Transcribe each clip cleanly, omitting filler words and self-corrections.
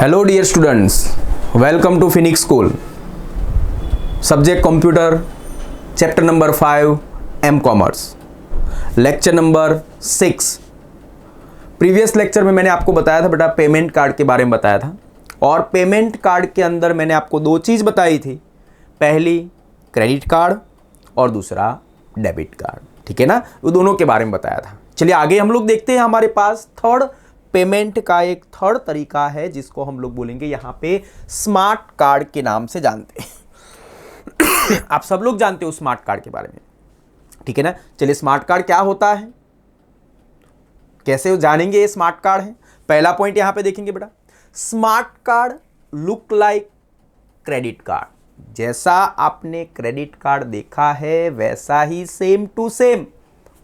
Hello dear students, welcome to Phoenix School. Subject Computer, Chapter number 5, M Commerce, Lecture number 6. Previous lecture में मैंने आपको बताया था बेटा पेमेंट कार्ड के बारे में बताया था, और पेमेंट कार्ड के अंदर मैंने आपको दो चीज़ बताई थी, पहली क्रेडिट कार्ड और दूसरा डेबिट कार्ड, ठीक है ना। वो दोनों के बारे में बताया था। चलिए आगे हम लोग देखते हैं। हमारे पास थर्ड पेमेंट का एक थर्ड तरीका है जिसको हम लोग बोलेंगे यहाँ पे स्मार्ट कार्ड के नाम से जानते हैं। आप सब लोग जानते हो स्मार्ट कार्ड के बारे में, ठीक है ना। चलिए स्मार्ट कार्ड क्या होता है, कैसे जानेंगे ये स्मार्ट कार्ड है। पहला पॉइंट यहां पे देखेंगे बेटा, smart card look like credit card. जैसा आपने क्रेडिट कार्ड देखा है वैसा ही सेम टू सेम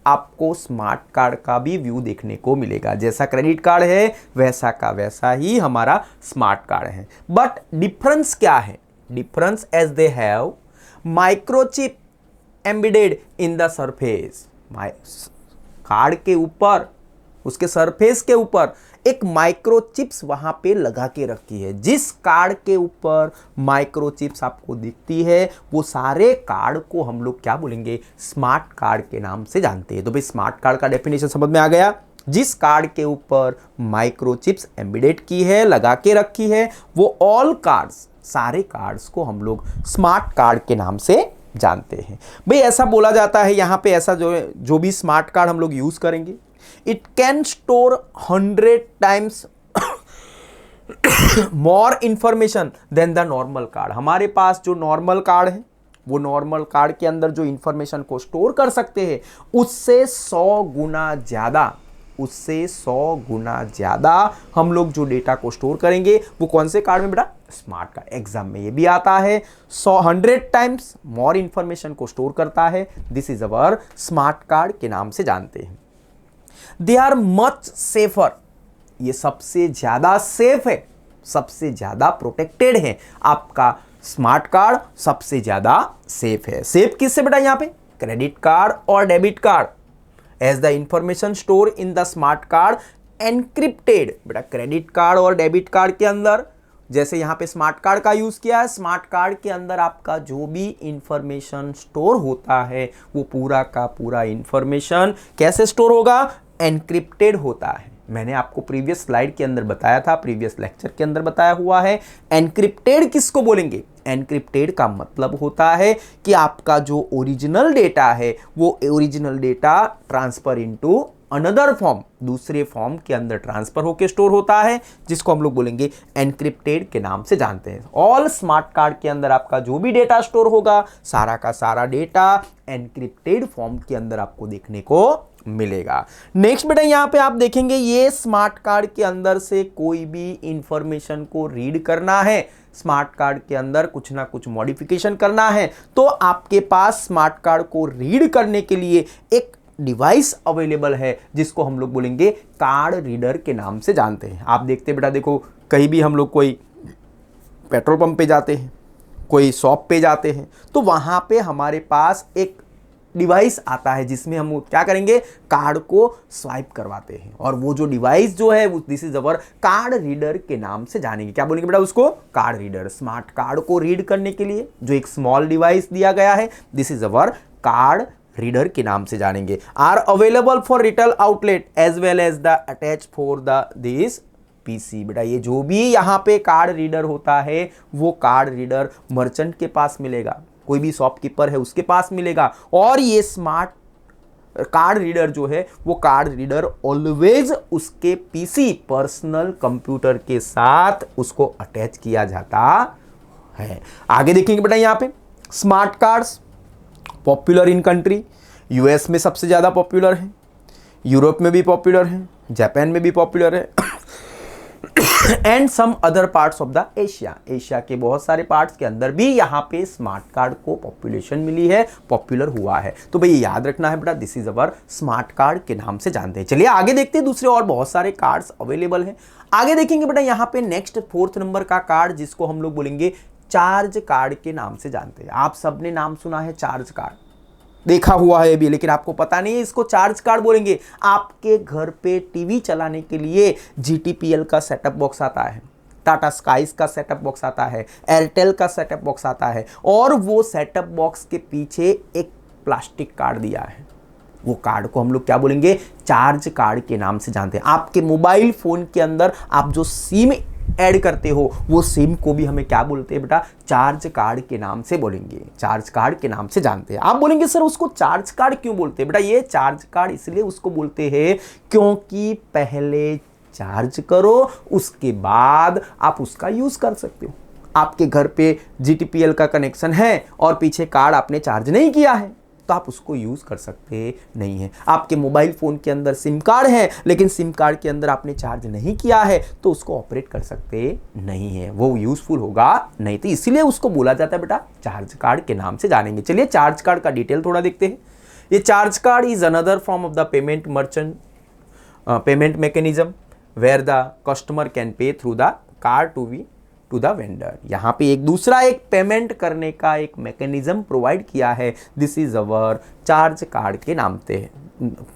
आपको स्मार्ट कार्ड का भी व्यू देखने को मिलेगा। जैसा क्रेडिट कार्ड है वैसा का वैसा ही हमारा स्मार्ट कार्ड है। बट डिफरेंस क्या है? Difference as they have microchip embedded in the surface. Card के ऊपर, उसके सरफेस के ऊपर एक माइक्रोचिप्स वहां पे लगा के रखी है। जिस कार्ड के ऊपर माइक्रोचिप्स आपको दिखती है वो सारे कार्ड को हम लोग क्या बोलेंगे, स्मार्ट कार्ड के नाम से जानते हैं। तो भाई स्मार्ट कार्ड का डेफिनेशन समझ में आ गया। जिस कार्ड के ऊपर माइक्रोचिप्स एम्बेडेड की है, लगा के रखी है, वो ऑल कार्ड्स, सारे कार्ड्स को हम लोग स्मार्ट कार्ड के नाम से जानते हैं। भाई ऐसा बोला जाता है यहाँ पे, ऐसा जो भी स्मार्ट कार्ड हम लोग यूज करेंगे, it can store 100 times more information than the normal card। हमारे पास जो नॉर्मल कार्ड है वो नॉर्मल कार्ड के अंदर जो इंफॉर्मेशन को स्टोर कर सकते हैं उससे 100 गुना ज्यादा, उससे 100 गुना ज्यादा हम लोग जो डेटा को स्टोर करेंगे वो कौन से कार्ड में बेटा, स्मार्ट कार्ड। एग्जाम में ये भी आता है 100 टाइम्स मोर इंफॉर्मेशन को स्टोर करता है। This is our smart card के नाम से जानते हैं। दे आर मच सेफर, ये सबसे ज्यादा सेफ है, सबसे ज्यादा प्रोटेक्टेड है। आपका स्मार्ट कार्ड सबसे ज्यादा सेफ है। सेफ किससे बेटा, यहां पे क्रेडिट कार्ड और debit card. As the information store in the smart card encrypted. बेटा क्रेडिट कार्ड और डेबिट कार्ड के अंदर, जैसे यहां पे स्मार्ट कार्ड का यूज किया है, स्मार्ट कार्ड के अंदर आपका जो भी इंफॉर्मेशन स्टोर होता है वो पूरा का पूरा इंफॉर्मेशन कैसे स्टोर होगा, एनक्रिप्टेड होता है। मैंने आपको प्रीवियस स्लाइड के अंदर बताया था, प्रीवियस लेक्चर के अंदर बताया हुआ है। एनक्रिप्टेड किसको बोलेंगे? एनक्रिप्टेड का मतलब होता है कि आपका जो ओरिजिनल डेटा है वो original data transfer into another form, दूसरे फॉर्म के अंदर ट्रांसफर होकर स्टोर होता है, जिसको हम लोग बोलेंगे एनक्रिप्टेड के नाम से जानते हैं। ऑल स्मार्ट कार्ड के अंदर आपका जो भी डेटा स्टोर होगा, सारा का सारा डेटा एनक्रिप्टेड फॉर्म के अंदर आपको देखने को मिलेगा। नेक्स्ट बेटा यहां पे आप देखेंगे, ये स्मार्ट कार्ड के अंदर से कोई भी इंफॉर्मेशन को रीड करना है, स्मार्ट कार्ड के अंदर कुछ ना कुछ मॉडिफिकेशन करना है, तो आपके पास स्मार्ट कार्ड को रीड करने के लिए एक डिवाइस अवेलेबल है जिसको हम लोग बोलेंगे कार्ड रीडर के नाम से जानते हैं। आप देखते बेटा, देखो कहीं भी हम लोग कोई पेट्रोल पंप पे जाते हैं, कोई शॉप पे जाते हैं, तो वहां पे हमारे पास एक डिवाइस आता है जिसमें हम क्या करेंगे, कार्ड को स्वाइप करवाते हैं। और वो जो डिवाइस जो है this is our card reader के नाम से जानेंगे। क्या बोलेंगे बेटा उसको? Card reader. स्मार्ट कार्ड को रीड करने के लिए जो एक स्मॉल डिवाइस दिया गया है, this is our card reader के नाम से जानेंगे। Are available for retail outlet as well as the attach for the this PC. बेटा ये जो भी यहाँ पे कार्ड रीडर होता है वो कार्ड रीडर मर्चेंट के पास मिलेगा, कोई भी शॉपकीपर है उसके पास मिलेगा, और ये स्मार्ट कार्ड रीडर जो है वो कार्ड रीडर ऑलवेज उसके पीसी पर्सनल कंप्यूटर के साथ उसको अटैच किया जाता है। आगे देखेंगे बेटा यहाँ पे smart cards popular in country, US में सबसे ज़्यादा पॉपुलर है, यूरोप में भी पॉपुलर है, जापान में भी पॉपुलर है, and some other parts of the Asia. Asia के बहुत सारे पार्ट्स के अंदर भी यहाँ पे स्मार्ट कार्ड को पॉपुलेशन मिली है, पॉपुलर हुआ है। तो भाई याद रखना है बेटा, this is our smart card के नाम से जानते हैं। चलिए आगे देखते हैं, दूसरे और बहुत सारे कार्ड्स अवेलेबल हैं। आगे देखेंगे बेटा यहाँ पे नेक्स्ट 4th नंबर का कार्ड जिसको हम लोग बोलेंगे चार्ज कार्ड के नाम से जानते हैं। आप सबने नाम सुना है चार्ज कार्ड, देखा हुआ है भी, लेकिन आपको पता नहीं है इसको चार्ज कार्ड बोलेंगे। आपके घर पे टीवी चलाने के लिए GTPL का सेटअप बॉक्स आता है, टाटा स्काईज का सेटअप बॉक्स आता है, एयरटेल का सेटअप बॉक्स आता है, और वो सेटअप बॉक्स के पीछे एक प्लास्टिक कार्ड दिया है। वो कार्ड को हम लोग क्या बोलेंगे? चार्ज कार्ड के नाम से जानते हैं। आपके मोबाइल फोन के अंदर आप जो सिम ऐड करते हो वो सिम को भी हमें क्या बोलते हैं बेटा? चार्ज कार्ड के नाम से बोलेंगे, चार्ज कार्ड के नाम से जानते हैं। आप बोलेंगे सर उसको चार्ज कार्ड क्यों बोलते हैं? बेटा ये चार्ज कार्ड इसलिए उसको बोलते हैं क्योंकि पहले चार्ज करो, उसके बाद आप उसका यूज कर सकते हो। आपके घर पे GTPL का कनेक्शन है और पीछे कार्ड आपने चार्ज नहीं किया है तो आप उसको यूज कर सकते नहीं है। आपके मोबाइल फोन के अंदर सिम कार्ड है लेकिन सिम कार्ड के अंदर आपने चार्ज नहीं किया है तो उसको ऑपरेट कर सकते नहीं है, वो यूजफुल होगा नहीं। तो इसीलिए उसको बोला जाता है बेटा चार्ज कार्ड के नाम से जानेंगे। चलिए चार्ज कार्ड का डिटेल थोड़ा देखते हैं। ये charge card is another form of the payment merchant payment mechanism where the customer can pay through the card to the vendor. यहाँ पे एक दूसरा एक पेमेंट करने का एक मैकेनिज्म प्रोवाइड किया है। This is our charge card के नाम से,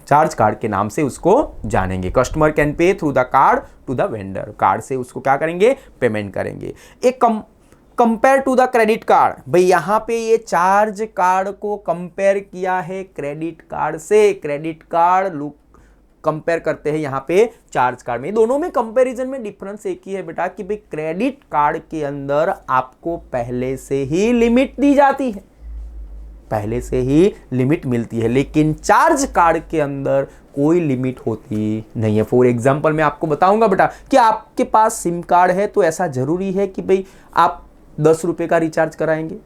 चार्ज कार्ड के नाम से उसको जानेंगे। Customer can pay through the card to the vendor, card से उसको क्या करेंगे? पेमेंट करेंगे। एक compare to the credit card, भाई यहाँ पे ये चार्ज कार्ड को कंपेयर किया है क्रेडिट कार्ड से। क्रेडिट कार्ड लुक कंपेयर करते हैं यहाँ पे चार्ज कार्ड में। दोनों में कंपैरिजन में डिफरेंस एक ही है बेटा कि भाई क्रेडिट कार्ड के अंदर आपको पहले से ही लिमिट दी जाती है, पहले से ही लिमिट मिलती है, लेकिन चार्ज कार्ड के अंदर कोई लिमिट होती नहीं है। फॉर एग्जांपल मैं आपको बताऊंगा बेटा कि आपके पास सिम कार्ड है तो ऐसा जरूरी है कि भाई आप 10 रुपए का रिचार्ज कराएंगे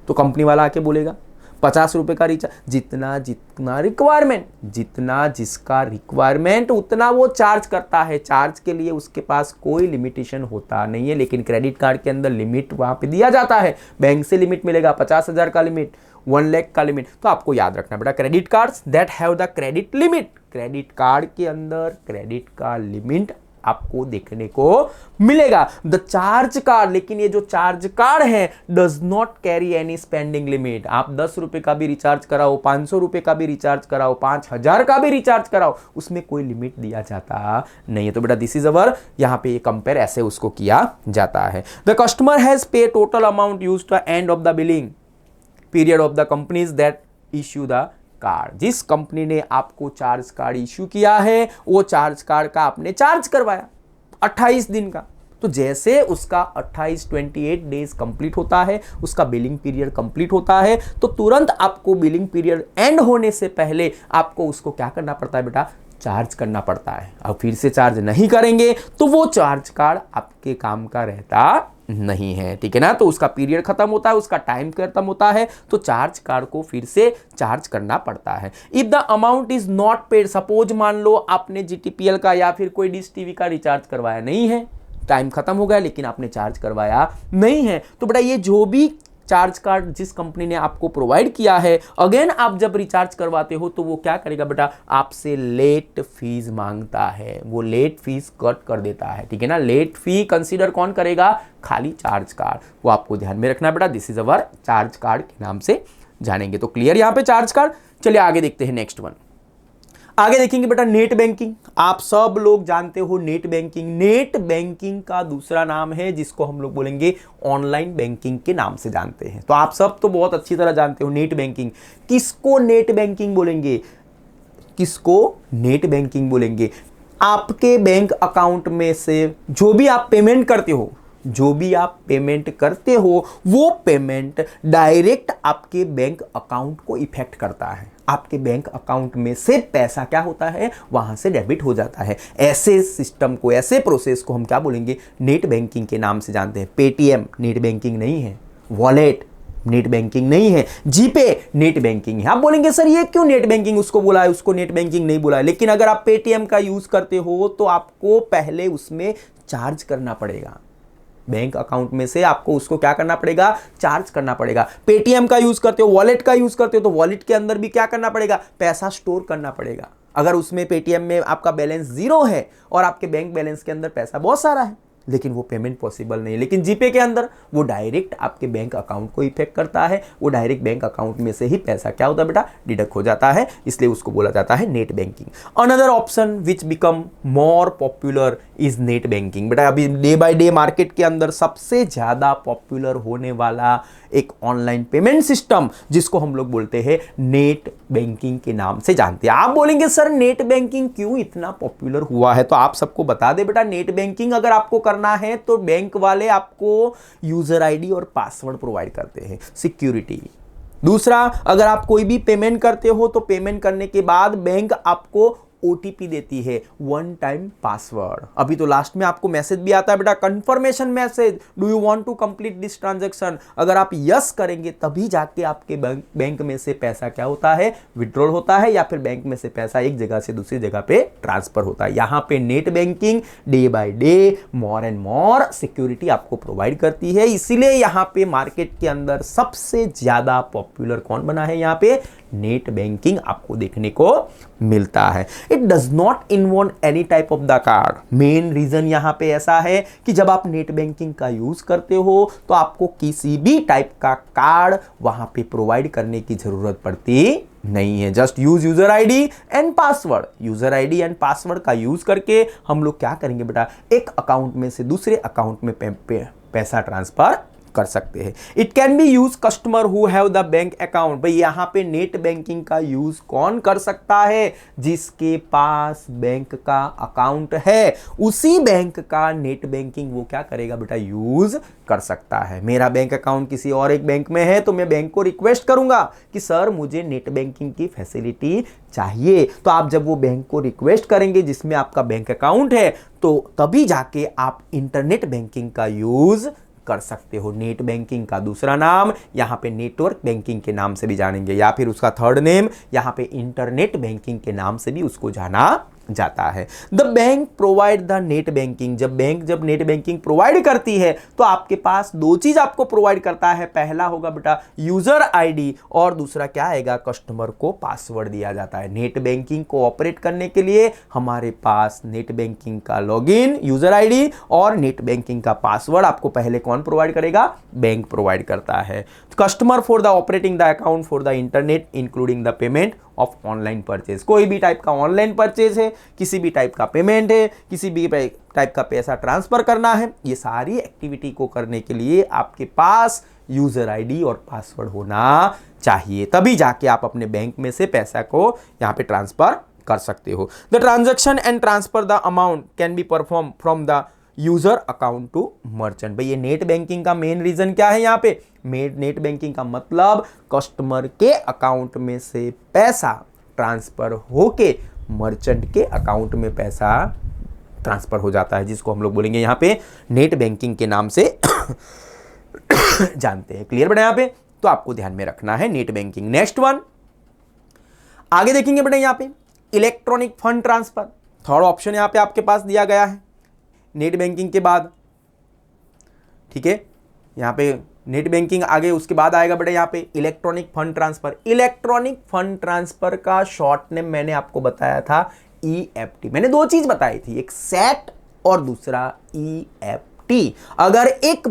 तो कंपनी वाला आके बोलेगा 50 रुपए का रिचार्ज, जितना रिक्वायरमेंट, जितना जिसका रिक्वायरमेंट उतना वो चार्ज करता है। चार्ज के लिए उसके पास कोई लिमिटेशन होता नहीं है, लेकिन क्रेडिट कार्ड के अंदर लिमिट वहां पे दिया जाता है। बैंक से लिमिट मिलेगा 50,000 का लिमिट, 1 लाख का लिमिट। तो आपको याद रखना बेटा credit cards that have the credit limit, credit card के अंदर क्रेडिट का लिमिट आपको देखने को मिलेगा। द चार्ज कार्ड, लेकिन ये जो चार्ज कार्ड है does not carry any spending limit. आप 10 रुपए का भी रिचार्ज कराओ, 500 रुपए का भी रिचार्ज कराओ, 5000 का भी रिचार्ज कराओ, उसमें कोई लिमिट दिया जाता नहीं है। तो बेटा दिस इज अवर, यहां पे ये कंपेयर ऐसे उसको किया जाता है। The customer has pay total amount used to end of the billing period of the companies that issue the card. जिस कंपनी ने आपको चार्ज कार्ड इश्यू किया है वो चार्ज कार्ड का आपने चार्ज करवाया 28 दिन का, तो जैसे उसका 28 डेज कंप्लीट होता है, उसका बिलिंग पीरियड कंप्लीट होता है, तो तुरंत आपको बिलिंग पीरियड एंड होने से पहले आपको उसको क्या करना पड़ता है बेटा? चार्ज करना पड़ता है। अब फिर से चार्ज नहीं करेंगे तो वो चार्ज कार्ड आपके काम का रहता नहीं है, ठीक है ना। तो उसका पीरियड खत्म होता है, उसका टाइम खत्म होता है, तो चार्ज कार्ड को फिर से चार्ज करना पड़ता है। If the amount is not paid, suppose मान लो आपने GTPL का या फिर कोई डिश टीवी का रिचार्ज करवाया नहीं है, टाइम खत्म हो गया लेकिन आपने चार्ज करवाया नहीं है, तो बेटा ये जो भी चार्ज कार्ड जिस कंपनी ने आपको प्रोवाइड किया है, अगेन आप जब रिचार्ज करवाते हो तो वो क्या करेगा बेटा? आपसे लेट फीस मांगता है, वो लेट फीस कट कर देता है, ठीक है ना। लेट फी कंसीडर कौन करेगा? खाली चार्ज कार्ड, वो आपको ध्यान में रखना बेटा। This is our charge card के नाम से जानेंगे। तो क्लियर यहां पे चार्ज कार्ड। चलिए आगे देखते हैं नेक्स्ट वन। आगे देखेंगे बेटा नेट बैंकिंग। आप सब लोग जानते हो नेट बैंकिंग। नेट बैंकिंग का दूसरा नाम है जिसको हम लोग बोलेंगे ऑनलाइन बैंकिंग के नाम से जानते हैं। तो आप सब तो बहुत अच्छी तरह जानते हो नेट बैंकिंग। किसको नेट बैंकिंग बोलेंगे? किसको नेट बैंकिंग बोलेंगे? आपके बैंक अकाउंट में से जो भी आप पेमेंट करते हो, जो भी आप पेमेंट करते हो वो पेमेंट डायरेक्ट आपके बैंक अकाउंट को इफेक्ट करता है। आपके बैंक अकाउंट में से पैसा क्या होता है? वहां से डेबिट हो जाता है। ऐसे सिस्टम को, ऐसे प्रोसेस को हम क्या बोलेंगे? नेट बैंकिंग के नाम से जानते हैं। पेटीएम नेट बैंकिंग नहीं है, वॉलेट नेट बैंकिंग नहीं है, जीपे नेट बैंकिंग है। आप बोलेंगे सर ये क्यों नेट बैंकिंग उसको बोला है, उसको नेट बैंकिंग नहीं बोला है। लेकिन अगर आप पेटीएम का यूज करते हो तो आपको पहले उसमें चार्ज करना पड़ेगा। बैंक अकाउंट में से आपको उसको क्या करना पड़ेगा? चार्ज करना पड़ेगा। पेटीएम का यूज करते हो, वॉलेट का यूज करते हो, तो वॉलेट के अंदर भी क्या करना पड़ेगा? पैसा स्टोर करना पड़ेगा। अगर उसमें पेटीएम में आपका बैलेंस 0 है और आपके बैंक बैलेंस के अंदर पैसा बहुत सारा है लेकिन वो पेमेंट पॉसिबल नहीं है। लेकिन जीपे के अंदर वो डायरेक्ट आपके बैंक अकाउंट को इफेक्ट करता है, वो डायरेक्ट बैंक अकाउंट में से ही पैसा क्या होता है बेटा, डिडक्ट हो जाता है, इसलिए उसको बोला जाता है net banking. Another option which become more popular is net banking. बेटा अभी डे बाय डे मार्केट के अंदर सबसे ज्यादा पॉपुलर होने वाला एक ऑनलाइन पेमेंट सिस्टम जिसको हम लोग बोलते हैं नेट बैंकिंग के नाम से जानते हैं। आप बोलेंगे सर नेट बैंकिंग क्यों इतना पॉपुलर हुआ है, तो आप सबको बता दे बेटा, नेट बैंकिंग अगर आपको करना है तो बैंक वाले आपको यूजर आईडी और पासवर्ड प्रोवाइड करते हैं, सिक्योरिटी। दूसरा, अगर आप कोई भी पेमेंट करते हो तो पेमेंट करने के बाद बैंक आपको ओटीपी देती है, वन टाइम पासवर्ड। अभी तो लास्ट में आपको मैसेज भी आता है बेटा, confirmation message, do you want to complete this transaction. अगर आप यस करेंगे तभी जाके आपके बैंक में से पैसा क्या होता है, विड्रॉल होता है, या फिर बैंक में से पैसा एक जगह से दूसरी जगह पे ट्रांसफर होता है। यहां पे net banking day by day more and more security आपको प्रोवाइड करती है, इसीलिए यहां पे मार्केट के अंदर सबसे ज्यादा पॉपुलर कौन बना है, यहां पे नेट बैंकिंग आपको देखने को मिलता है। It does not involve any type of the card. Main reason यहां पे ऐसा है कि जब आप नेट बैंकिंग का यूज करते हो तो आपको किसी भी टाइप का कार्ड वहां पे प्रोवाइड करने की जरूरत पड़ती नहीं है। Just use user ID and password. User ID and password का यूज करके हम लोग क्या करेंगे बेटा, एक अकाउंट में से दूसरे अकाउंट में पैसा ट्रांसफर कर सकते हैं। It can be use customer who have the bank account. भाई यहां पे नेट बैंकिंग का यूज कौन कर सकता है, जिसके पास बैंक का अकाउंट है, उसी बैंक का नेट बैंकिंग वो क्या करेगा बेटा, यूज कर सकता है। मेरा बैंक अकाउंट किसी और एक बैंक में है तो मैं बैंक को रिक्वेस्ट करूंगा कि सर मुझे नेट बैंकिंग की फैसिलिटी चाहिए, तो आप जब वो बैंक को रिक्वेस्ट करेंगे जिसमें आपका बैंक अकाउंट है, तो तभी जाके आप इंटरनेट बैंकिंग का यूज कर सकते हो। नेट बैंकिंग का दूसरा नाम यहां पे नेटवर्क बैंकिंग के नाम से भी जानेंगे, या फिर उसका थर्ड नेम यहां पे इंटरनेट बैंकिंग के नाम से भी उसको जाना जाता है। The bank provide the net banking. जब नेट बैंकिंग प्रोवाइड करती है तो आपके पास दो चीज आपको प्रोवाइड करता है। पहला होगा बेटा यूजर आईडी, और दूसरा क्या आएगा, कस्टमर को पासवर्ड दिया जाता है। नेट बैंकिंग को ऑपरेट करने के लिए हमारे पास नेट बैंकिंग का लॉगिन, यूजर आईडी और नेट बैंकिंग का पासवर्ड आपको पहले कौन प्रोवाइड करेगा, बैंक प्रोवाइड करता है। Customer for the operating the account for the internet including the payment of online purchase. कोई भी टाइप का ऑनलाइन परचेज है, किसी भी टाइप का पेमेंट है, किसी भी टाइप का पैसा ट्रांसफर करना है, ये सारी एक्टिविटी को करने के लिए आपके पास यूजर आईडी और पासवर्ड होना चाहिए, तभी जाके आप अपने बैंक में से पैसा को यहां पे ट्रांसफर कर सकते हो। The transaction and transfer the amount can be perform from the user account to merchant. भाई ये नेट बैंकिंग का मेन रीजन क्या है, यहाँ पे नेट बैंकिंग का मतलब कस्टमर के अकाउंट में से पैसा ट्रांसफर होके मर्चेंट के अकाउंट में पैसा ट्रांसफर हो जाता है, जिसको हम लोग बोलेंगे यहाँ पे नेट बैंकिंग के नाम से जानते हैं। क्लियर बेटा यहाँ पे, तो आपको ध्यान में रखना है नेट बैंकिंग। नेक्स्ट वन आगे देखेंगे बेटा, यहाँ पे electronic fund transfer, third option यहाँ पे आपके पास दिया गया है नेट बैंकिंग के बाद। ठीक है, यहाँ पे नेट बैंकिंग आगे उसके बाद आएगा बेटा यहाँ पे electronic fund transfer. Electronic fund transfer का शॉर्ट नेम मैंने आपको बताया था ईएफटी। मैंने दो चीज बताई थी, एक सेट और दूसरा ईएफटी। अगर एक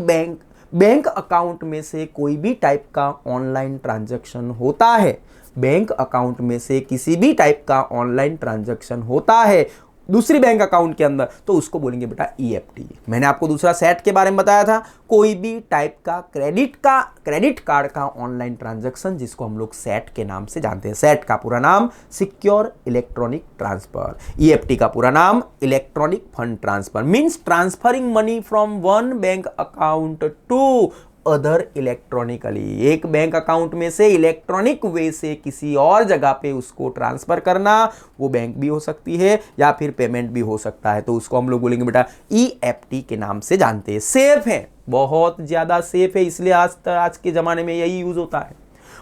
बैंक अकाउंट में से कोई भी टाइप का ऑनलाइन ट्रांजैक्शन होता है, बैंक अकाउंट में से किसी भी टाइप का ऑनलाइन ट्रांजैक्शन होता है दूसरी बैंक अकाउंट के अंदर, तो उसको बोलेंगे बेटा ईएफटी। मैंने आपको दूसरा सेट के बारे में बताया था, कोई भी टाइप का क्रेडिट कार्ड का ऑनलाइन ट्रांजैक्शन जिसको हम लोग सेट के नाम से जानते हैं। सेट का पूरा नाम सिक्योर इलेक्ट्रॉनिक ट्रांसफर, ईएफटी का पूरा नाम electronic fund transfer, means transferring money from one bank account to other electronically. एक बैंक अकाउंट में से इलेक्ट्रॉनिक वे से किसी और जगह पे उसको ट्रांसफर करना, वो बैंक भी हो सकती है या फिर पेमेंट भी हो सकता है, तो उसको हम लोग बोलेंगे बेटा ईएफटी के नाम से जानते हैं। सेफ है, बहुत ज्यादा सेफ है, इसलिए आज के जमाने में यही यूज होता है।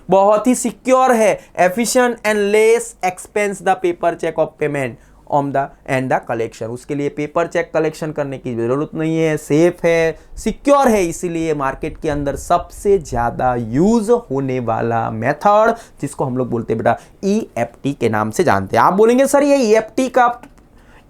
बहुत ही सिक्योर है, efficient and less expense the paper cheque of payment on the end the collection. उसके लिए पेपर चेक कलेक्शन करने की जरूरत नहीं है, सेफ है, सिक्योर है, इसीलिए मार्केट के अंदर सबसे ज्यादा यूज होने वाला मेथड जिसको हम लोग बोलते हैं बेटा ईएफटी के नाम से जानते हैं। आप बोलेंगे सर ये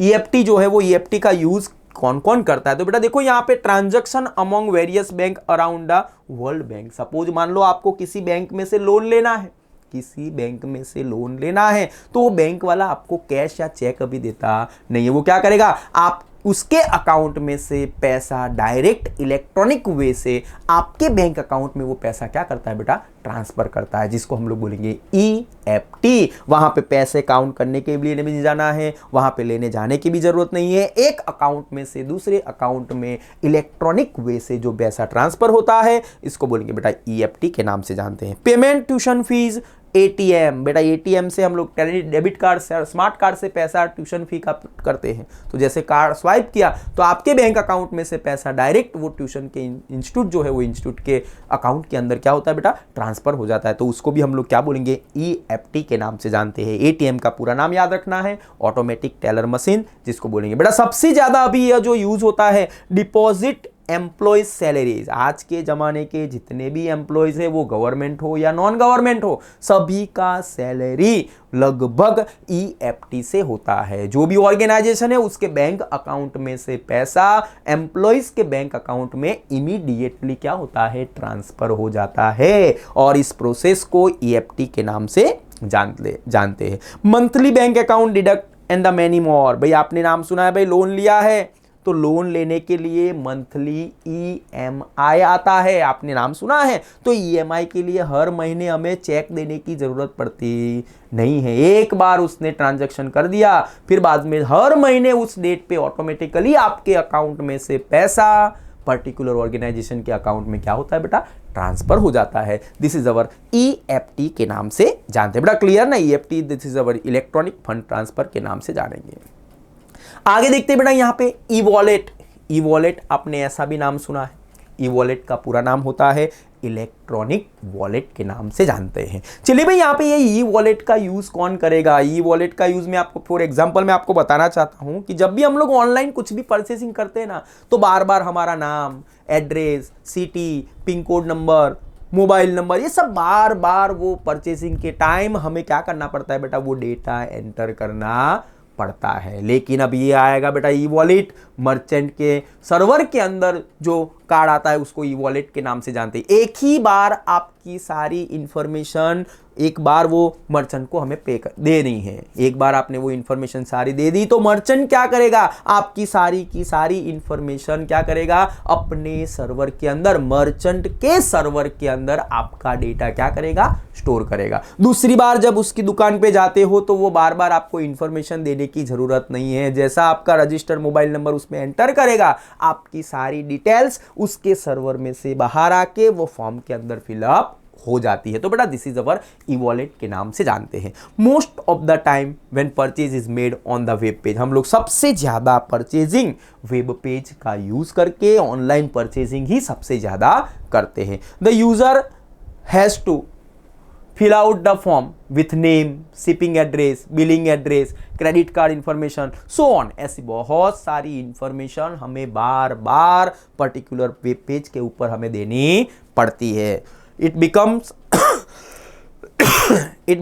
ईएफटी जो है वो ईएफटी का यूज कौन कौन करता है? तो बेटा देखो यहाँ पे transaction among various bank around the world bank. Suppose मान लो आपको किसी बैंक में से लोन लेना है, किसी बैंक में से लोन लेना है, तो वो बैंक वाला आपको कैश या चेक अभी देता नहीं है। वो क्या करेगा, आप उसके अकाउंट में से पैसा डायरेक्ट इलेक्ट्रॉनिक वे से आपके बैंक अकाउंट में वो पैसा क्या करता है बेटा, ट्रांसफर करता है, जिसको हम लोग बोलेंगे EFT। वहां पे पैसे काउंट करने के लिए नहीं जाना है, वहां पे लेने जाने की भी जरूरत नहीं है। एक अकाउंट में से दूसरे अकाउंट में इलेक्ट्रॉनिक वे से जो पैसा ट्रांसफर होता है, इसको बोलेंगे बेटा EFT के नाम से जानते हैं। पेमेंट, ट्यूशन फीस, ATM, बेटा ATM से हम लोग डेबिट कार्ड से, स्मार्ट कार्ड से पैसा ट्यूशन फी का करते हैं। तो जैसे कार्ड स्वाइप किया तो आपके बैंक अकाउंट में से पैसा डायरेक्ट वो ट्यूशन के इंस्टीट्यूट जो है वो इंस्टीट्यूट के अकाउंट के अंदर क्या होता है बेटा, ट्रांसफर हो जाता है। तो उसको भी हम लोग क्या बोलेंगे, EFT के नाम से जानते हैं। ATM का पूरा नाम याद रखना है, ऑटोमेटिक टेलर मशीन, जिसको बोलेंगे बेटा सबसे ज्यादा अभी यह जो यूज होता है, डिपॉजिट एम्प्लॉयज सैलरीज। आज के जमाने के जितने भी एम्प्लॉयज है, वो गवर्नमेंट हो या नॉन गवर्नमेंट हो, सभी का सैलरी लगभग EFT से होता है। जो भी ऑर्गेनाइजेशन है उसके बैंक अकाउंट में से पैसा एम्प्लॉयज के बैंक अकाउंट में इमीडिएटली क्या होता है, ट्रांसफर हो जाता है। और इस प्रोसेस को EFT के नाम से जानते हैं। Monthly bank account deduct and the many more. भाई आपने नाम सुना है, भाई लोन लिया है तो लोन लेने के लिए मंथली EMI आता है, आपने नाम सुना है। तो EMI के लिए हर महीने हमें चेक देने की जरूरत पड़ती नहीं है। एक बार उसने ट्रांजैक्शन कर दिया, फिर बाद में हर महीने उस डेट पे ऑटोमेटिकली आपके अकाउंट में से पैसा पर्टिकुलर ऑर्गेनाइजेशन के अकाउंट में क्या होता है बेटा, ट्रांसफर हो जाता है। दिस इज अवर EFT के नाम से जानते हैं बेटा, क्लियर ना? EFT this is our electronic fund transfer के नाम से जानेंगे। आगे देखते हैं बेटा यहाँ पे ई-वॉलेट। ई-वॉलेट आपने ऐसा भी नाम सुना है, ई-वॉलेट का पूरा नाम होता है इलेक्ट्रॉनिक वॉलेट के नाम से जानते हैं। चलिए भाई यहाँ पे ये ई-वॉलेट का यूज कौन करेगा? ई-वॉलेट का यूज मैं आपको फॉर एग्जांपल मैं आपको बताना चाहता हूँ कि जब भी हम लोग ऑनलाइन कुछ भी परचेसिंग करते हैं ना, तो बार बार हमारा नाम, address, city, pin code number, mobile number, ये सब बार बार वो परचेसिंग के टाइम हमें क्या करना पड़ता है बेटा, वो डेटा एंटर करना पड़ता है। लेकिन अब ये आएगा बेटा ई-वॉलेट, मर्चेंट के सर्वर के अंदर जो कार्ड आता है उसको ई-वॉलेट के नाम से जानते हैं। एक ही बार आपकी सारी इंफॉर्मेशन एक बार वो मर्चेंट को हमें पे कर देनी है। एक बार आपने वो इंफॉर्मेशन सारी दे दी तो मर्चेंट क्या करेगा, आपकी सारी की सारी इंफॉर्मेशन क्या करेगा, अपने सर्वर के अंदर, मर्चेंट के सर्वर के अंदर आपका डेटा क्या करेगा, स्टोर करेगा। दूसरी बार जब उसकी दुकान पे जाते हो तो वो बार बार आपको इंफॉर्मेशन देने की जरूरत नहीं है। जैसा आपका रजिस्टर्ड मोबाइल नंबर उसमें एंटर करेगा, आपकी सारी डिटेल्स उसके सर्वर में से बाहर आके वो फॉर्म के अंदर फिलअप हो जाती है। तो बेटा दिस इज अवर ई-वॉलेट के नाम से जानते हैं। Most of the time when purchase is made on the web page, हम लोग सबसे ज्यादा परचेजिंग वेब पेज का यूज करके ऑनलाइन परचेजिंग ही सबसे ज्यादा करते हैं। The user has to fill out the form with name, shipping address, billing address, credit card information, so on। ऐसी बहुत सारी इंफॉर्मेशन हमें बार बार पर्टिकुलर वेब पेज के ऊपर हमें देनी पड़ती है। It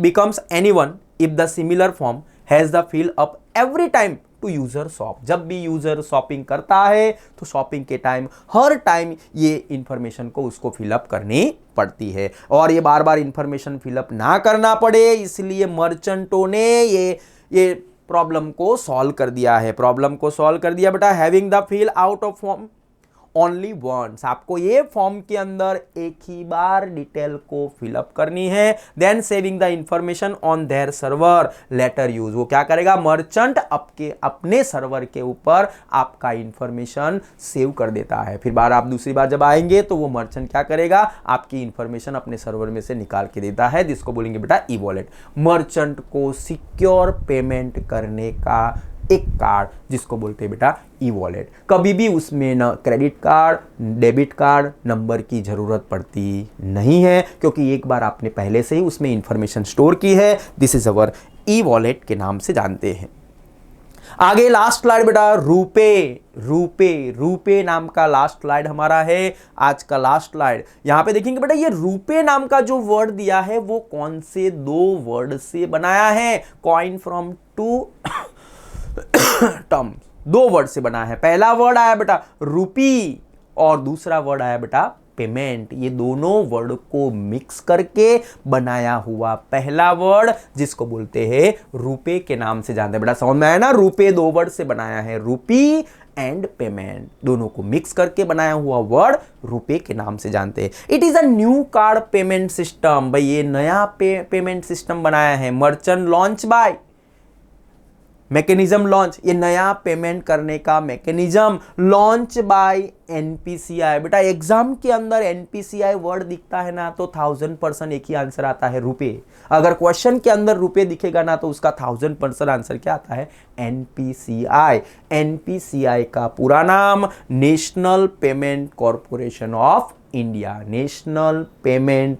becomes anyone if the similar form has the fill up every time to user shop। जब भी यूजर शॉपिंग करता है तो शॉपिंग के टाइम हर टाइम ये इंफॉर्मेशन को उसको फिलअप करनी पड़ती है। और ये बार बार इंफॉर्मेशन फिलअप ना करना पड़े इसलिए मर्चेंटों ने ये प्रॉब्लम को सॉल्व कर दिया है। प्रॉब्लम को सॉल्व कर दिया बेटा, having the fill out of form only once. आपको ये फॉर्म के अंदर एक ही बार डिटेल को फिलअप करनी है। Then saving the information on their server later use. वो क्या करेगा, मर्चेंट अपने सर्वर के ऊपर आपका इंफॉर्मेशन सेव कर देता है। फिर बार आप दूसरी बार जब आएंगे तो वो मर्चेंट क्या करेगा, आपकी इंफॉर्मेशन अपने सर्वर में से निकाल के देता है, जिसको बोलेंगे बेटा ई-वॉलेट। मर्चेंट को सिक्योर पेमेंट करने का एक कार्ड जिसको बोलते हैं बेटा ई-वॉलेट। कभी भी उसमें न credit card, debit card number की जरूरत पड़ती नहीं है, क्योंकि एक बार आपने पहले से ही उसमें इंफॉर्मेशन स्टोर की है। दिस इज अवर ई-वॉलेट के नाम से जानते हैं। आगे लास्ट स्लाइड बेटा, रूपे नाम का लास्ट स्लाइड हमारा है आज का लास्ट स्लाइड। यहां पे देखेंगे बेटा ये रूपे नाम का जो वर्ड दिया है वो कौन से दो वर्ड से बनाया है, कॉइन फ्रॉम टू टर्म्स। दो वर्ड से बना है। पहला वर्ड आया बेटा रूपी और दूसरा वर्ड आया बेटा पेमेंट। ये दोनों वर्ड को मिक्स करके बनाया हुआ पहला वर्ड जिसको बोलते हैं रुपए के नाम से जानते हैं। बेटा समझ में आया ना, रुपए दो वर्ड से बनाया है, रूपी एंड पेमेंट दोनों को मिक्स करके बनाया हुआ वर्ड रुपए के नाम से जानते हैं। It is a new card payment system. भाई ये नया पेमेंट सिस्टम बनाया है। Merchant launch by mechanism launch, ये नया पेमेंट करने का मैकेनिज्म लॉन्च बाय एनपीसीआई। बेटा एग्जाम के अंदर एनपीसीआई वर्ड दिखता है ना तो 1000% एक ही आंसर आता है रुपए। अगर क्वेश्चन के अंदर रुपए दिखेगा ना तो उसका 1000% आंसर क्या आता है एनपीसीआई। एनपीसीआई का पूरा नाम national payment corporation of India, national payment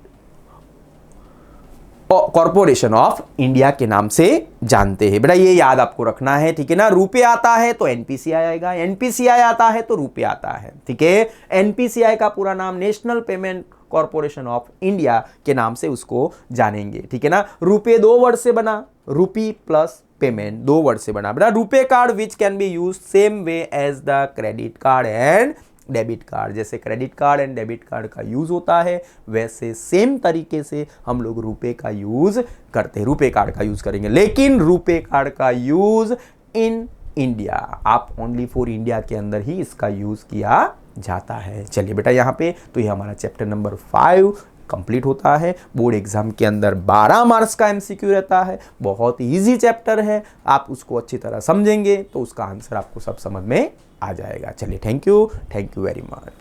corporation of India के नाम से जानते हैं। बेटा ये याद आपको रखना है, ठीक है ना। रुपए आता है तो एनपीसीआई आएगा, एनपीसीआई आता है तो रुपए आता है, ठीक है। एनपीसीआई का पूरा नाम national payment corporation of India के नाम से उसको जानेंगे, ठीक है ना। रुपए दो वर्ड से बना, रूपी प्लस पेमेंट दो वर्ड से बना। बेटा RuPay card which can be use same way as the credit card and debit card. जैसे credit card and debit card का यूज होता है वैसे सेम तरीके से हम लोग रुपए का यूज करते हैं, रुपए कार्ड का यूज करेंगे। लेकिन रुपए कार्ड का यूज इन इंडिया, आप ओनली फॉर इंडिया के अंदर ही इसका यूज किया जाता है। चलिए बेटा यहाँ पे तो ये हमारा चैप्टर नंबर 5 कंप्लीट होता है। बोर्ड एग्जाम के अंदर 12 मार्क्स का एमसीक्यू रहता है। बहुत इजी चैप्टर है, आप उसको अच्छी तरह समझेंगे तो उसका आंसर आपको सब समझ में आ जाएगा। चलिए थैंक यू वेरी मच।